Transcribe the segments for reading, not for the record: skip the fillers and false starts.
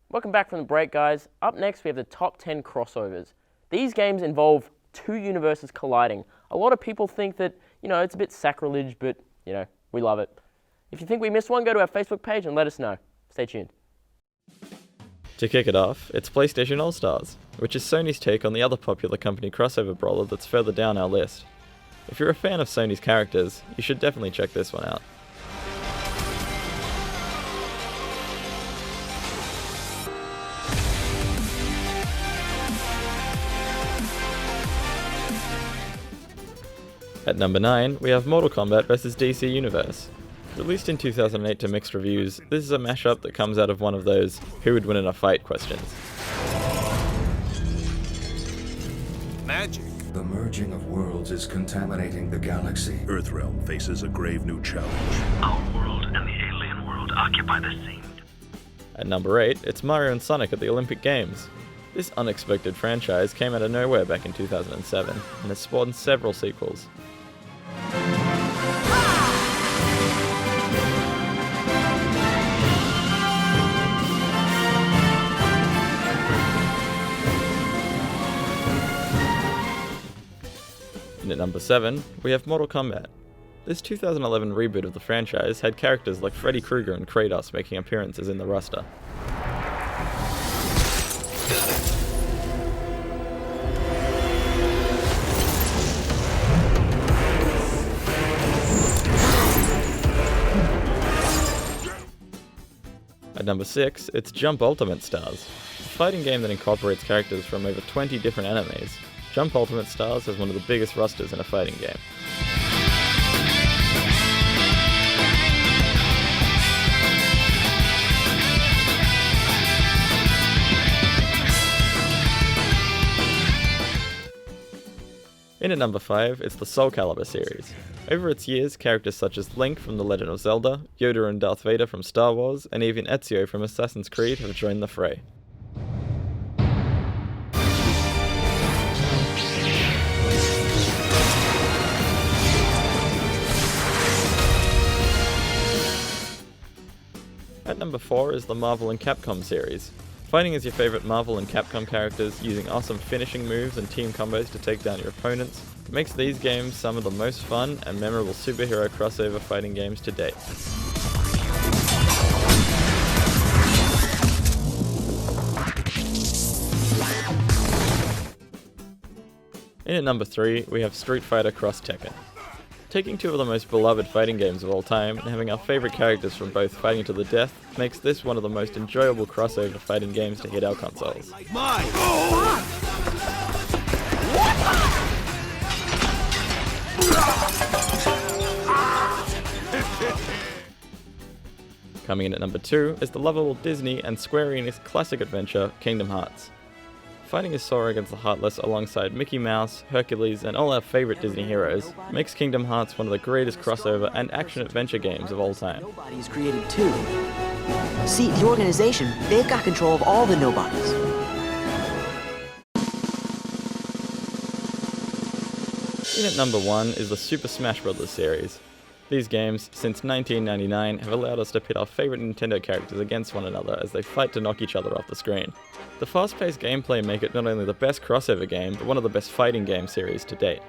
Welcome back from the break, guys. Up next, we have the top 10 crossovers. These games involve two universes colliding. A lot of people think that, it's a bit sacrilege, but, we love it. If you think we missed one, go to our Facebook page and let us know. Stay tuned. To kick it off, it's PlayStation All-Stars, which is Sony's take on the other popular company crossover brawler that's further down our list. If you're a fan of Sony's characters, you should definitely check this one out. At number 9, we have Mortal Kombat vs DC Universe. Released in 2008 to mixed reviews, this is a mashup that comes out of one of those who would win in a fight questions. Magic. The merging of worlds is contaminating the galaxy. Earthrealm faces a grave new challenge. Our world and the alien world occupy the same. At number 8, it's Mario and Sonic at the Olympic Games. This unexpected franchise came out of nowhere back in 2007 and has spawned several sequels. And at number 7, we have Mortal Kombat. This 2011 reboot of the franchise had characters like Freddy Krueger and Kratos making appearances in the roster. At number 6, it's Jump Ultimate Stars, a fighting game that incorporates characters from over 20 different animes. Jump Ultimate Stars has one of the biggest rosters in a fighting game. In at number 5, it's the Soul Calibur series. Over its years, characters such as Link from The Legend of Zelda, Yoda and Darth Vader from Star Wars, and even Ezio from Assassin's Creed have joined the fray. At number 4 is the Marvel and Capcom series. Fighting as your favourite Marvel and Capcom characters using awesome finishing moves and team combos to take down your opponents makes these games some of the most fun and memorable superhero crossover fighting games to date. In at number 3, we have Street Fighter Cross Tekken. Taking two of the most beloved fighting games of all time and having our favourite characters from both fighting to the death makes this one of the most enjoyable crossover fighting games to hit our consoles. Coming in at number 2 is the lovable Disney and Square Enix classic adventure Kingdom Hearts. Fighting as Sora against the Heartless alongside Mickey Mouse, Hercules, and all our favourite Disney heroes makes Kingdom Hearts one of the greatest crossover and action-adventure games of all time. Nobodies created too. See, the organization, they've got control of all the nobodies. In at number 1 is the Super Smash Bros. Series. These games, since 1999, have allowed us to pit our favourite Nintendo characters against one another as they fight to knock each other off the screen. The fast-paced gameplay make it not only the best crossover game, but one of the best fighting game series to date.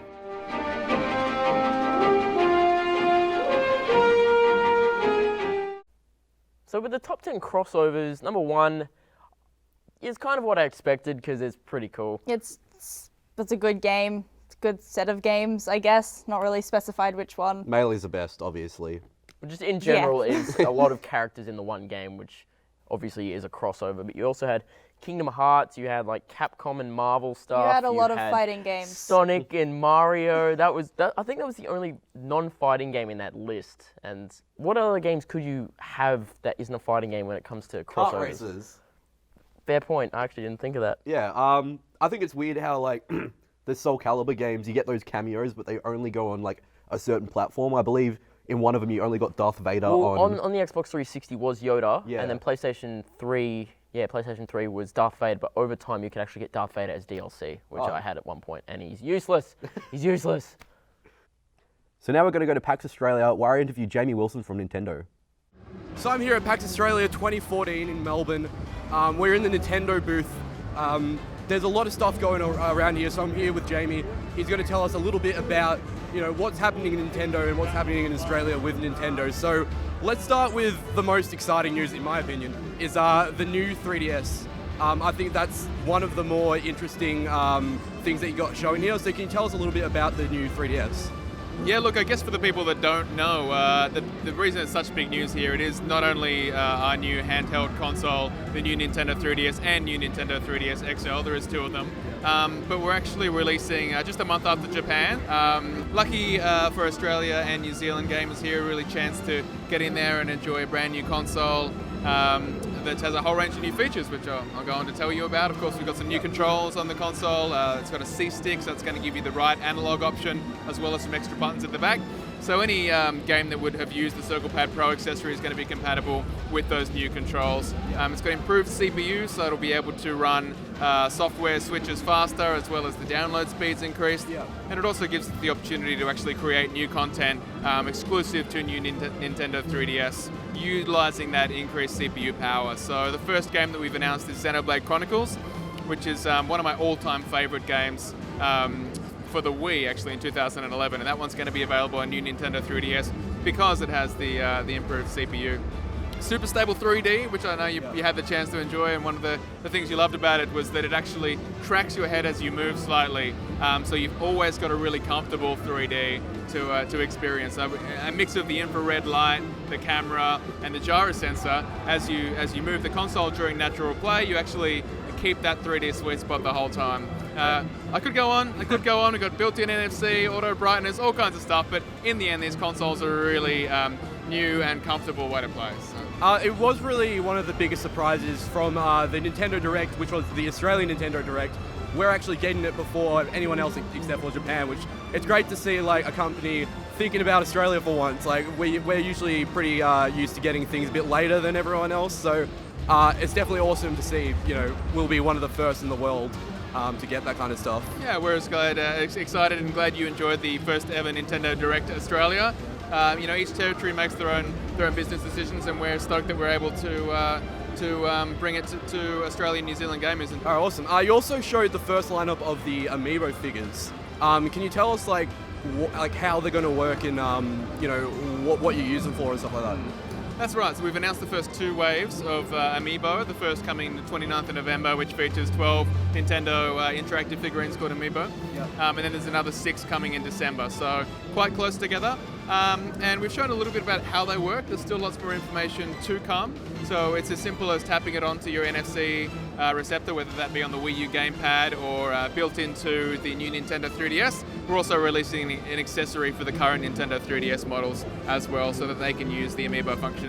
So with the top 10 crossovers, number 1 is kind of what I expected because it's pretty cool. It's a good game. It's a good set of games, I guess. Not really specified which one. Melee's the best, obviously. But just in general, is a lot of characters in the one game, which obviously is a crossover. But you also had Kingdom Hearts, you had like Capcom and Marvel stuff. You had a lot of fighting games. Sonic and Mario. I think that was the only non-fighting game in that list. And what other games could you have that isn't a fighting game when it comes to crossovers? Kart races. Fair point. I actually didn't think of that. Yeah, I think it's weird how like the Soul Calibur games, you get those cameos, but they only go on like a certain platform. I believe in one of them you only got Darth Vader on the Xbox 360 was Yoda, Yeah. and then PlayStation 3 was Darth Vader, but over time you could actually get Darth Vader as DLC, which I had at one point, and he's useless. He's useless. So now we're going to go to PAX Australia, where I interviewed Jamie Wilson from Nintendo. So I'm here at PAX Australia 2014 in Melbourne. We're in the Nintendo booth. There's a lot of stuff going around here, so I'm here with Jamie. He's going to tell us a little bit about, what's happening in Nintendo and what's happening in Australia with Nintendo. So let's start with the most exciting news, in my opinion, is the new 3DS. I think that's one of the more interesting things that you got showing here. So can you tell us a little bit about the new 3DS? Yeah, look, I guess for the people that don't know, the reason it's such big news here, it is not only our new handheld console, the new Nintendo 3DS and new Nintendo 3DS XL, there is two of them, but we're actually releasing just a month after Japan. Lucky for Australia and New Zealand gamers here, really chance to get in there and enjoy a brand new console that has a whole range of new features, which I'll go on to tell you about. Of course, we've got some new controls on the console. It's got a C-stick, so it's going to give you the right analog option, as well as some extra buttons at the back. So any game that would have used the Circle Pad Pro accessory is going to be compatible with those new controls. It's got improved CPU, so it'll be able to run software switches faster, as well as the download speeds increased. And it also gives the opportunity to actually create new content exclusive to new Nintendo 3DS, utilizing that increased CPU power. So the first game that we've announced is Xenoblade Chronicles, which is one of my all-time favorite games for the Wii, actually, in 2011, and that one's going to be available on new Nintendo 3DS because it has the improved CPU. Super stable 3D, which I know you had the chance to enjoy, and one of the things you loved about it was that it actually tracks your head as you move slightly, so you've always got a really comfortable 3D to experience. A mix of the infrared light, the camera, and the gyro sensor. As you move the console during natural play, you actually keep that 3D sweet spot the whole time. I could go on. We've got built-in NFC, auto brightness, all kinds of stuff, but in the end, these consoles are a really new and comfortable way to play. So. It was really one of the biggest surprises from the Nintendo Direct, which was the Australian Nintendo Direct. We're actually getting it before anyone else except for Japan, which it's great to see like a company thinking about Australia for once. Like we're usually pretty used to getting things a bit later than everyone else, so it's definitely awesome to see. We'll be one of the first in the world to get that kind of stuff. Yeah, we're excited and glad you enjoyed the first ever Nintendo Direct Australia. Each territory makes their own business decisions, and we're stoked that we're able to bring it to Australian and New Zealand gamers. All right, awesome. You also showed the first lineup of the Amiibo figures. Can you tell us like how they're going to work and what you use them for and stuff like that? That's right, so we've announced the first two waves of Amiibo, the first coming the 29th of November, which features 12 Nintendo interactive figurines called Amiibo, and then there's another 6 coming in December, so quite close together. And we've shown a little bit about how they work. There's still lots more information to come, so it's as simple as tapping it onto your NFC receptor, whether that be on the Wii U gamepad or built into the new Nintendo 3DS. We're also releasing an accessory for the current Nintendo 3DS models as well, so that they can use the Amiibo functionality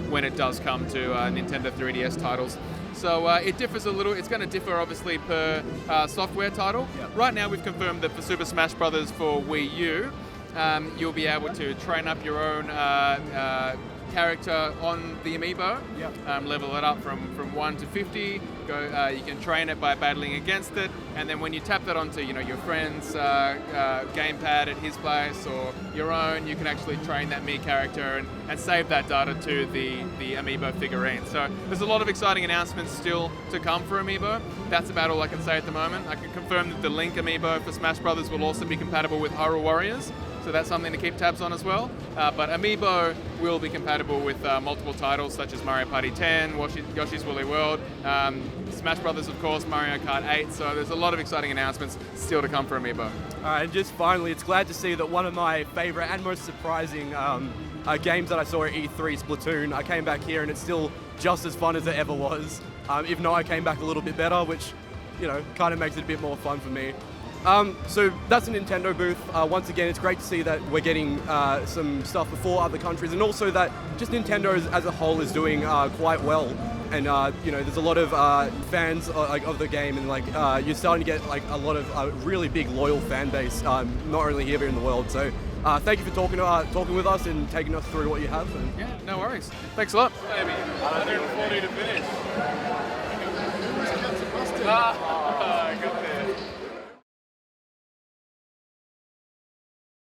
when it does come to Nintendo 3DS titles. So it differs a little. It's going to differ obviously per software title. Right now we've confirmed that for Super Smash Bros. For Wii U, you'll be able to train up your own character on the Amiibo, level it up from 1 to 50. You can train it by battling against it, and then when you tap that onto your friend's gamepad at his place or your own, you can actually train that Mii character and save that data to the Amiibo figurine. So there's a lot of exciting announcements still to come for Amiibo. That's about all I can say at the moment. I can confirm that the Link Amiibo for Smash Bros. Will also be compatible with Hyrule Warriors, so that's something to keep tabs on as well. But Amiibo will be compatible with multiple titles such as Mario Party 10, Yoshi's Woolly World, Smash Brothers, of course, Mario Kart 8. So there's a lot of exciting announcements still to come for Amiibo. All right, and just finally, it's glad to see that one of my favorite and most surprising games that I saw at E3, Splatoon, I came back here and it's still just as fun as it ever was. If not, I came back a little bit better, which, kind of makes it a bit more fun for me. So that's a Nintendo booth. Once again, it's great to see that we're getting some stuff before other countries, and also that just Nintendo as a whole is doing quite well. And there's a lot of fans of the game, and you're starting to get a lot of really big loyal fan base, not only here but in the world. So thank you for talking with us and taking us through what you have. And yeah, no worries. Thanks a lot. Maybe 140 to finish.